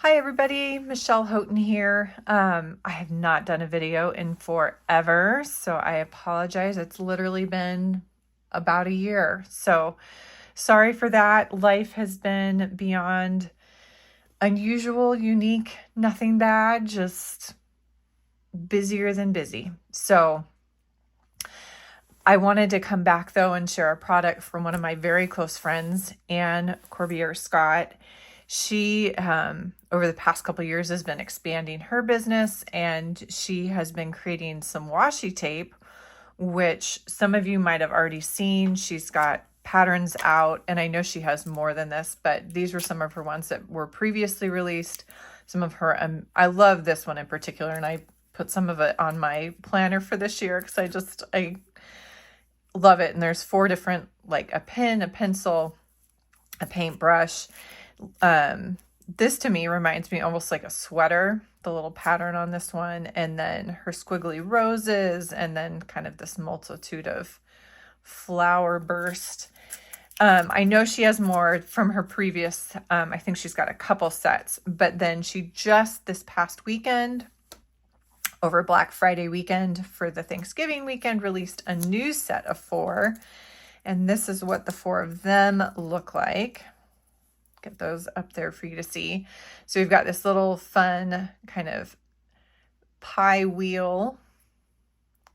Hi everybody, Michelle Houghton here. I have not done a video in forever, so I apologize. It's literally been about a year. So sorry for that. Life has been beyond unusual, unique, nothing bad, just busier than busy. So I wanted to come back though and share a product from one of my very close friends, Ann Corbiere-Scott. She, over the past couple of years, has been expanding her business, and she has been creating some washi tape, which some of you might have already seen. She's got patterns out, and I know she has more than this, but these were some of her ones that were previously released. Some of her, I love this one in particular, and I put some of it on my planner for this year because I love it. And there's 4 different, like a pen, a pencil, a paintbrush. This to me reminds me almost like a sweater, the little pattern on this one, and then her squiggly roses, and then kind of this multitude of flower burst. I know she has more from her previous, I think she's got a couple sets, but then she just this past weekend, over Black Friday weekend for the Thanksgiving weekend, released a new set of 4. And this is what the 4 of them look like. Get those up there for you to see. So we've got this little fun kind of pie wheel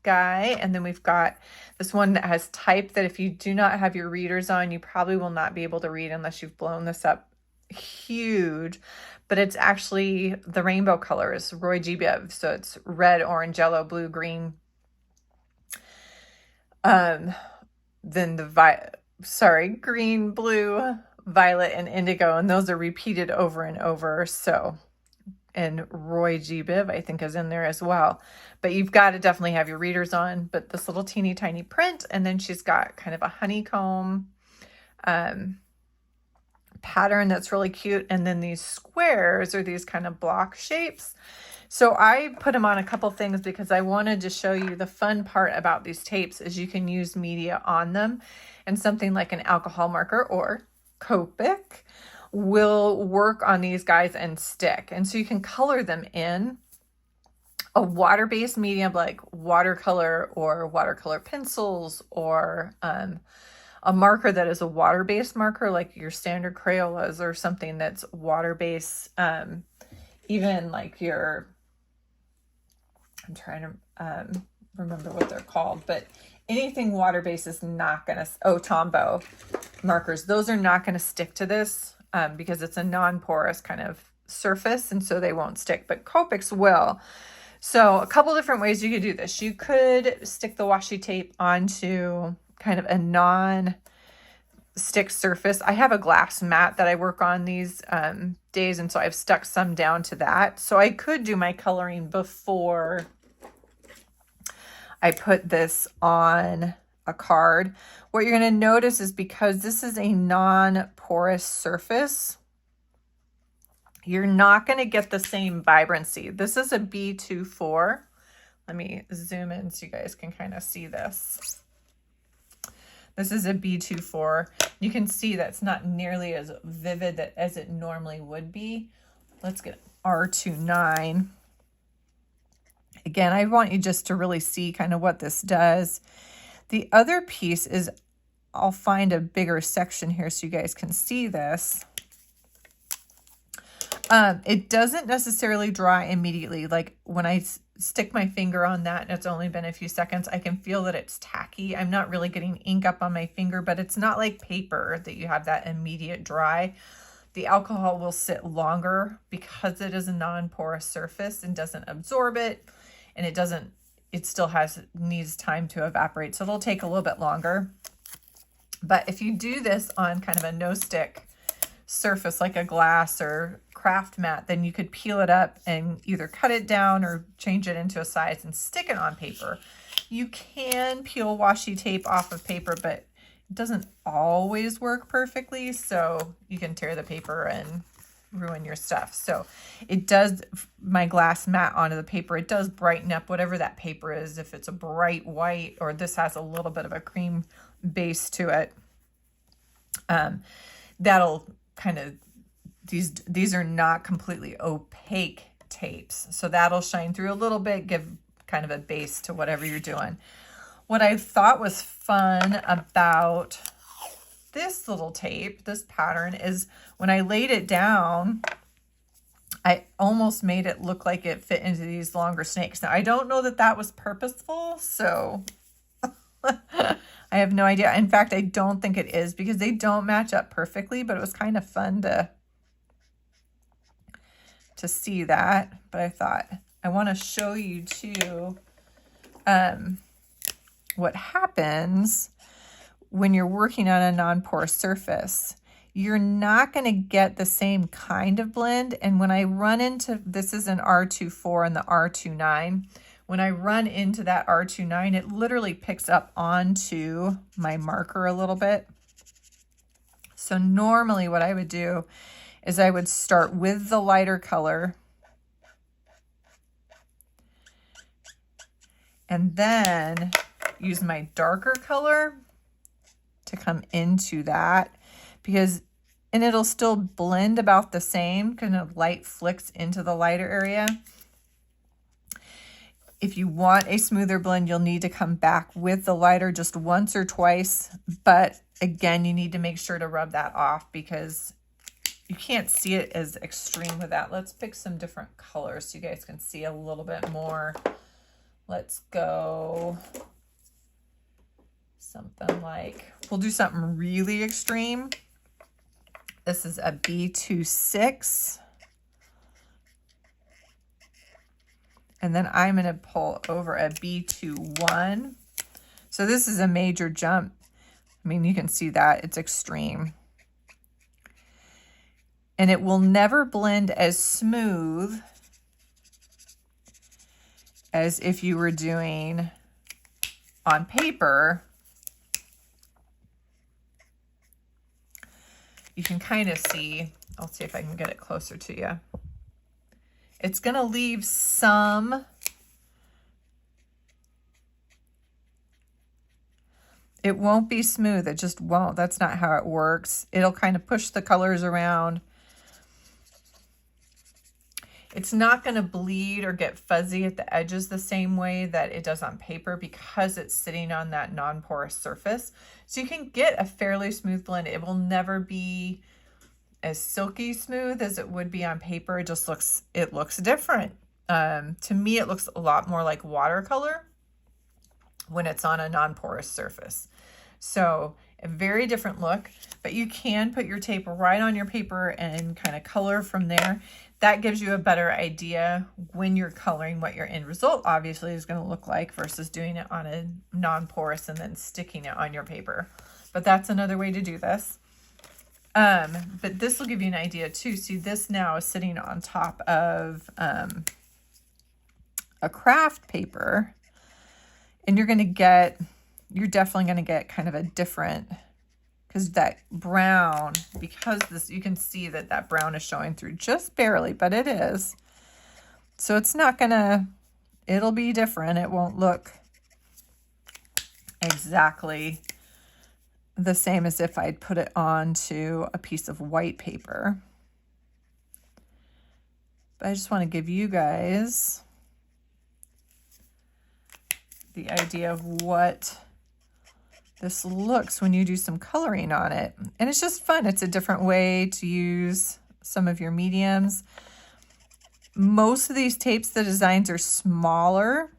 guy. And then we've got this one that has type that if you do not have your readers on, you probably will not be able to read unless you've blown this up huge. But it's actually the rainbow colors, Roy G. Biv. So it's red, orange, yellow, blue, green. Then green, blue, violet, and indigo. And those are repeated over and over. So, and Roy G. Biv, I think, is in there as well. But you've got to definitely have your readers on. But this little teeny tiny print. And then she's got kind of a honeycomb pattern that's really cute, and then these squares are these kind of block shapes. So I put them on a couple things because I wanted to show you the fun part about these tapes is you can use media on them, and something like an alcohol marker or Copic will work on these guys and stick. And so you can color them in a water-based medium like watercolor or watercolor pencils, or a marker that is a water-based marker like your standard Crayolas, or something that's water-based, even like your, I'm trying to remember what they're called, but anything water-based is not going to, Tombow markers, those are not going to stick to this because it's a non-porous kind of surface, and so they won't stick, but Copics will. So a couple different ways you could do this. You could stick the washi tape onto kind of a non-stick surface. I have a glass mat that I work on these days, and so I've stuck some down to that. So I could do my coloring before I put this on a card. What you're going to notice is because this is a non-porous surface, you're not going to get the same vibrancy. This is a B24. Let me zoom in so you guys can kind of see this. This is a B24. You can see that's not nearly as vivid as it normally would be. Let's get R29. Again, I want you just to really see kind of what this does. The other piece is, I'll find a bigger section here so you guys can see this. It doesn't necessarily dry immediately. Like when I stick my finger on that and it's only been a few seconds, I can feel that it's tacky. I'm not really getting ink up on my finger, but it's not like paper that you have that immediate dry. The alcohol will sit longer because it is a non-porous surface and doesn't absorb it, and it still needs time to evaporate. So it'll take a little bit longer. But if you do this on kind of a no-stick surface like a glass or craft mat, then you could peel it up and either cut it down or change it into a size and stick it on paper. You can peel washi tape off of paper, but it doesn't always work perfectly, so you can tear the paper and ruin your stuff. So it does, my glass mat onto the paper, it does brighten up whatever that paper is. If it's a bright white, or this has a little bit of a cream base to it, that'll kind of these are not completely opaque tapes. So that'll shine through a little bit, give kind of a base to whatever you're doing. What I thought was fun about this little tape, this pattern, is when I laid it down, I almost made it look like it fit into these longer snakes. Now, I don't know that that was purposeful, so I have no idea. In fact, I don't think it is because they don't match up perfectly, but it was kind of fun to see that. But I thought I want to show you too what happens when you're working on a non-porous surface. You're not going to get the same kind of blend. And when I run into, this is an R24 and the R29, when I run into that R29, it literally picks up onto my marker a little bit. So normally what I would do is I would start with the lighter color and then use my darker color to come into that, and it'll still blend about the same, kind of light flicks into the lighter area. If you want a smoother blend, you'll need to come back with the lighter just once or twice. But again, you need to make sure to rub that off because you can't see it as extreme with that. Let's pick some different colors so you guys can see a little bit more. Let's go something like, we'll do something really extreme. This is a B26. And then I'm going to pull over a B21. So this is a major jump. I mean, you can see that it's extreme. And it will never blend as smooth as if you were doing on paper. You can kind of see, I'll see if I can get it closer to you. It's going to leave some, it won't be smooth. It just won't. That's not how it works. It'll kind of push the colors around. It's not going to bleed or get fuzzy at the edges the same way that it does on paper because it's sitting on that non-porous surface. So you can get a fairly smooth blend. It will never be as silky smooth as it would be on paper. It just looks, it looks different. To me, it looks a lot more like watercolor when it's on a non-porous surface. So a very different look, but you can put your tape right on your paper and kind of color from there. That gives you a better idea when you're coloring what your end result obviously is going to look like versus doing it on a non-porous and then sticking it on your paper. But that's another way to do this. But this will give you an idea too. See, this now is sitting on top of a craft paper, and you're definitely going to get kind of a different, because that brown, because this, you can see that that brown is showing through just barely, but it is. So it's not gonna, it'll be different. It won't look exactly the same as if I'd put it onto a piece of white paper. But I just want to give you guys the idea of what this looks when you do some coloring on it. And it's just fun. It's a different way to use some of your mediums. Most of these tapes, the designs are smaller,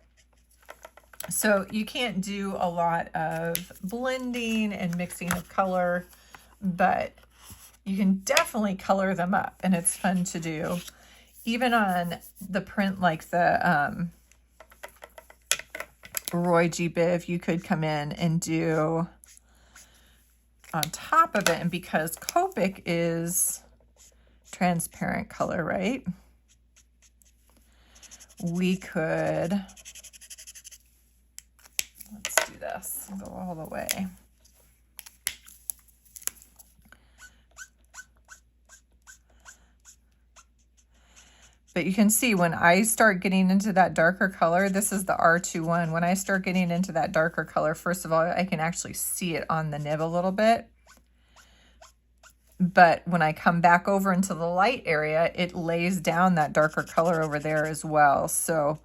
so you can't do a lot of blending and mixing of color, but you can definitely color them up, and it's fun to do. Even on the print like the Roy G. Biv, you could come in and do on top of it, and because Copic is transparent color, right? We could, let's do this, go all the way. But you can see when I start getting into that darker color, this is the R21. When I start getting into that darker color, first of all, I can actually see it on the nib a little bit. but when I come back over into the light area, it lays down that darker color over there as well. So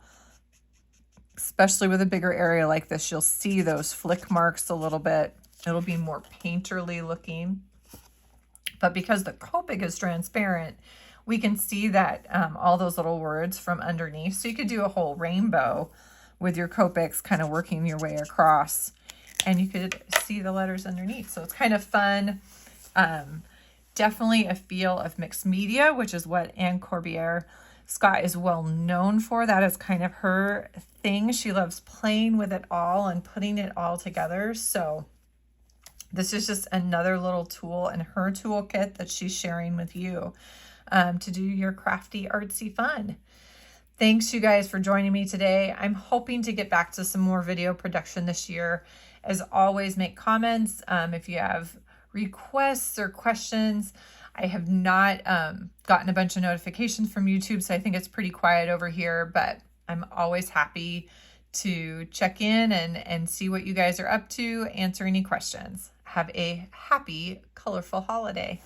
especially with a bigger area like this, you'll see those flick marks a little bit. It'll be more painterly looking. But because the Copic is transparent, we can see that all those little words from underneath. So you could do a whole rainbow with your Copics kind of working your way across, and you could see the letters underneath. So it's kind of fun. Definitely a feel of mixed media, which is what Ann Corbiere-Scott is well known for. That is kind of her thing. She loves playing with it all and putting it all together. So this is just another little tool in her toolkit that she's sharing with you to do your crafty, artsy fun. Thanks, you guys, for joining me today. I'm hoping to get back to some more video production this year. As always, make comments if you have requests or questions. I have not gotten a bunch of notifications from YouTube, so I think it's pretty quiet over here, but I'm always happy to check in and see what you guys are up to, answer any questions. Have a happy, colorful holiday.